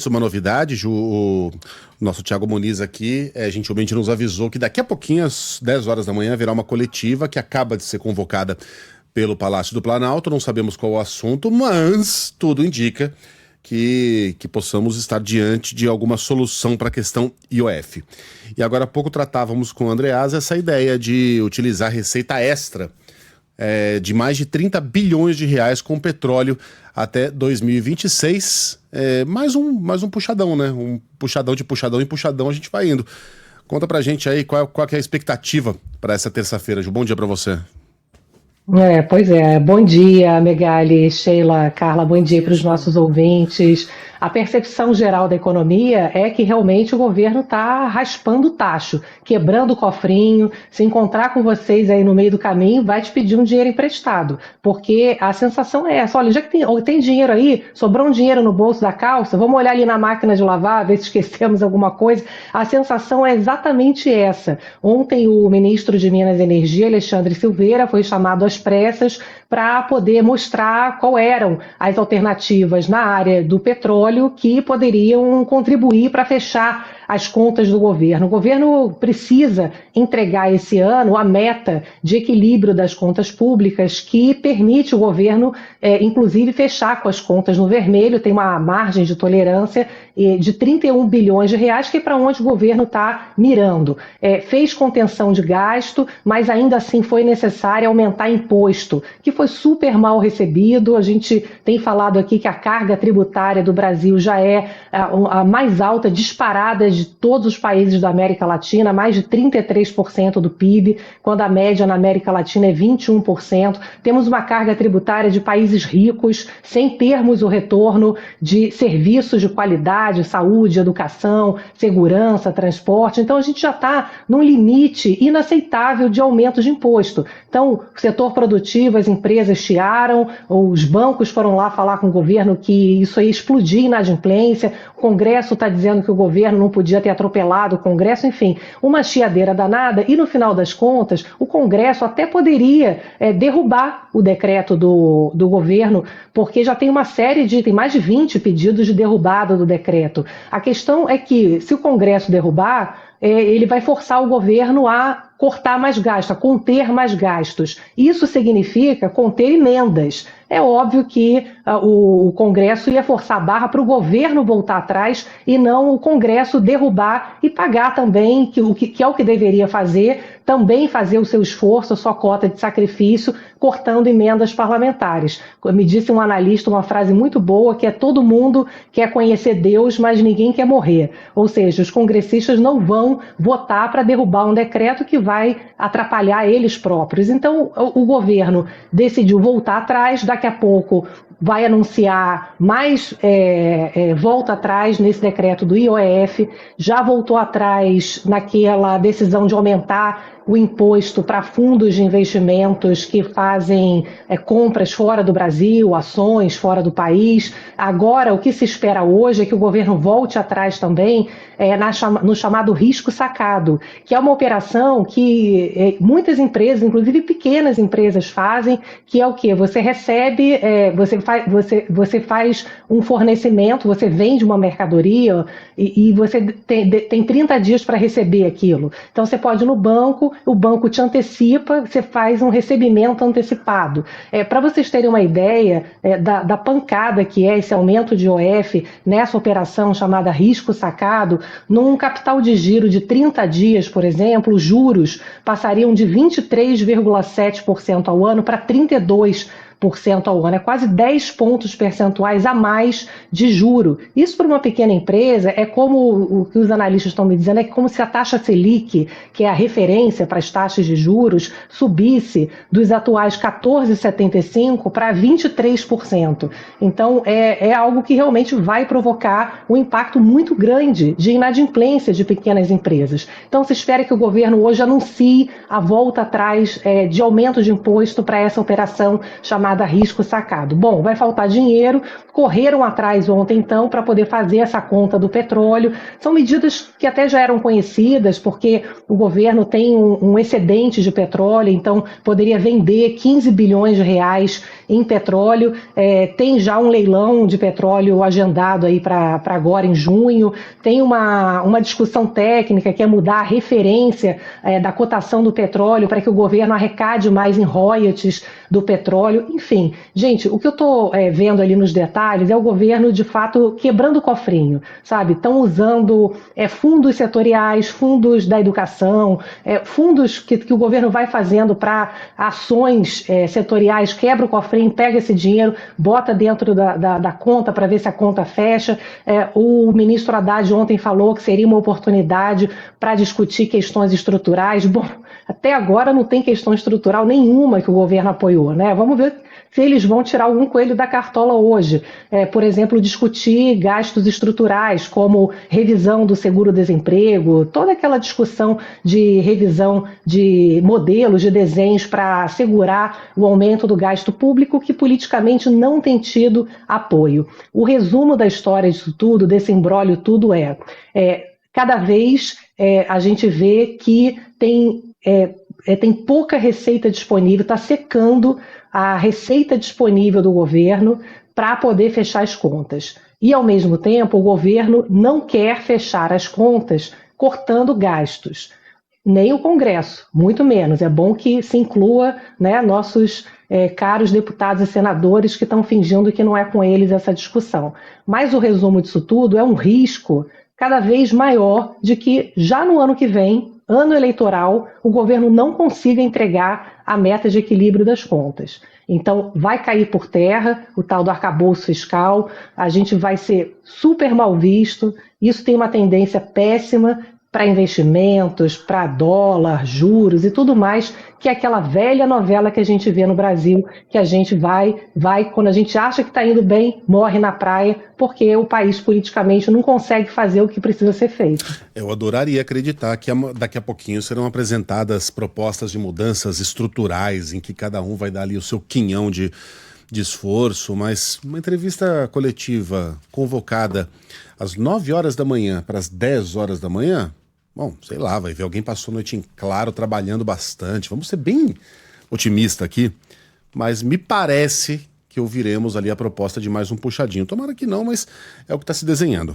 Uma novidade, Ju, o nosso Thiago Muniz aqui, gentilmente nos avisou que daqui a pouquinho, às 10 horas da manhã, haverá uma coletiva que acaba de ser convocada pelo Palácio do Planalto. Não sabemos qual o assunto, mas tudo indica que possamos estar diante de alguma solução para a questão IOF. E agora há pouco tratávamos com o Andreasa essa ideia de utilizar receita extra de mais de 30 bilhões de reais com petróleo até 2026. Mais um puxadão, né? Um puxadão de puxadão em puxadão a gente vai indo. Conta pra gente aí qual que é a expectativa para essa terça-feira, Ju. Bom dia para você. Pois é. Bom dia, Megali, Sheila, Carla, bom dia para os nossos ouvintes. A percepção geral da economia é que realmente o governo está raspando o tacho, quebrando o cofrinho. Se encontrar com vocês aí no meio do caminho, vai te pedir um dinheiro emprestado, porque a sensação é essa: olha, já que tem dinheiro aí, sobrou um dinheiro no bolso da calça, vamos olhar ali na máquina de lavar, ver se esquecemos alguma coisa. A sensação é exatamente essa. Ontem o ministro de Minas e Energia, Alexandre Silveira, foi chamado às pressas para poder mostrar quais eram as alternativas na área do petróleo que poderiam contribuir para fechar as contas do governo. O governo precisa entregar esse ano a meta de equilíbrio das contas públicas que permite o governo, inclusive, fechar com as contas no vermelho. Tem uma margem de tolerância de 31 bilhões de reais, que é para onde o governo está mirando. Fez contenção de gasto, mas ainda assim foi necessário aumentar imposto, que foi super mal recebido. A gente tem falado aqui que a carga tributária do Brasil já é a mais alta disparada de todos os países da América Latina, mais de 33% do PIB, quando a média na América Latina é 21%. Temos uma carga tributária de países ricos, sem termos o retorno de serviços de qualidade, saúde, educação, segurança, transporte. Então a gente já está num limite inaceitável de aumento de imposto. Então, o setor produtivo, as empresas chiaram, os bancos foram lá falar com o governo que isso ia explodir inadimplência, o Congresso está dizendo que o governo não podia ter atropelado o Congresso, enfim, uma chiadeira danada. E no final das contas, o Congresso até poderia derrubar o decreto do governo, porque já tem tem mais de 20 pedidos de derrubada do decreto. A questão é que, se o Congresso derrubar, ele vai forçar o governo a cortar mais gastos, a conter mais gastos. Isso significa conter emendas. É óbvio que o Congresso ia forçar a barra para o governo voltar atrás e não o Congresso derrubar e pagar também, que é o que deveria fazer, também fazer o seu esforço, a sua cota de sacrifício, cortando emendas parlamentares. Me disse um analista uma frase muito boa, que é: todo mundo quer conhecer Deus, mas ninguém quer morrer. Ou seja, os congressistas não vão votar para derrubar um decreto que vai atrapalhar eles próprios. Então, o governo decidiu voltar atrás. Daqui a pouco vai anunciar mais volta atrás nesse decreto do IOF, já voltou atrás naquela decisão de aumentar o imposto para fundos de investimentos que fazem compras fora do Brasil, ações fora do país. Agora, o que se espera hoje é que o governo volte atrás também no chamado risco sacado, que é uma operação que muitas empresas, inclusive pequenas empresas, fazem, que é o quê? Você recebe, você faz um fornecimento, você vende uma mercadoria e você tem 30 dias para receber aquilo. Então você pode ir no banco, o banco te antecipa, você faz um recebimento antecipado. Para vocês terem uma ideia da pancada que é esse aumento de IOF nessa operação chamada risco sacado, num capital de giro de 30 dias, por exemplo, os juros passariam de 23,7% ao ano para 32% ao ano, é quase 10 pontos percentuais a mais de juro. Isso, para uma pequena empresa, é como o que os analistas estão me dizendo, é como se a taxa Selic, que é a referência para as taxas de juros, subisse dos atuais 14,75% para 23%. Então, é algo que realmente vai provocar um impacto muito grande de inadimplência de pequenas empresas. Então, se espera que o governo hoje anuncie a volta atrás de aumento de imposto para essa operação chamada cada risco sacado. Bom, vai faltar dinheiro, correram atrás ontem então para poder fazer essa conta do petróleo. São medidas que até já eram conhecidas, porque o governo tem um excedente de petróleo, então poderia vender 15 bilhões de reais em petróleo. Tem já um leilão de petróleo agendado aí para agora em junho. Tem uma discussão técnica que é mudar a referência da cotação do petróleo para que o governo arrecade mais em royalties do petróleo. Enfim, gente, o que eu estou vendo ali nos detalhes é o governo, de fato, quebrando o cofrinho, sabe? Estão usando fundos setoriais, fundos da educação, fundos que o governo vai fazendo para ações setoriais, quebra o cofrinho, pega esse dinheiro, bota dentro da conta para ver se a conta fecha. O ministro Haddad ontem falou que seria uma oportunidade para discutir questões estruturais. Bom, até agora não tem questão estrutural nenhuma que o governo apoiou, né? Vamos ver se eles vão tirar algum coelho da cartola hoje. Por exemplo, discutir gastos estruturais, como revisão do seguro-desemprego, toda aquela discussão de revisão de modelos, de desenhos para assegurar o aumento do gasto público, que politicamente não tem tido apoio. O resumo da história disso tudo, desse imbróglio tudo cada vez a gente vê que tem pouca receita disponível, está secando a receita disponível do governo para poder fechar as contas. E, ao mesmo tempo, o governo não quer fechar as contas cortando gastos. Nem o Congresso, muito menos. É bom que se inclua, né, nossos caros deputados e senadores que estão fingindo que não é com eles essa discussão. Mas o resumo disso tudo é um risco cada vez maior de que já no ano que vem, ano eleitoral, o governo não consiga entregar a meta de equilíbrio das contas. Então, vai cair por terra o tal do arcabouço fiscal, a gente vai ser super mal visto, isso tem uma tendência péssima para investimentos, para dólar, juros e tudo mais, que é aquela velha novela que a gente vê no Brasil, que a gente vai, quando a gente acha que está indo bem, morre na praia, porque o país politicamente não consegue fazer o que precisa ser feito. Eu adoraria acreditar que daqui a pouquinho serão apresentadas propostas de mudanças estruturais, em que cada um vai dar ali o seu quinhão de esforço, mas uma entrevista coletiva convocada às 9 horas da manhã para as 10 horas da manhã, bom, sei lá, vai ver alguém passou a noite em claro, trabalhando bastante. Vamos ser bem otimista aqui, mas me parece que ouviremos ali a proposta de mais um puxadinho. Tomara que não, mas é o que está se desenhando.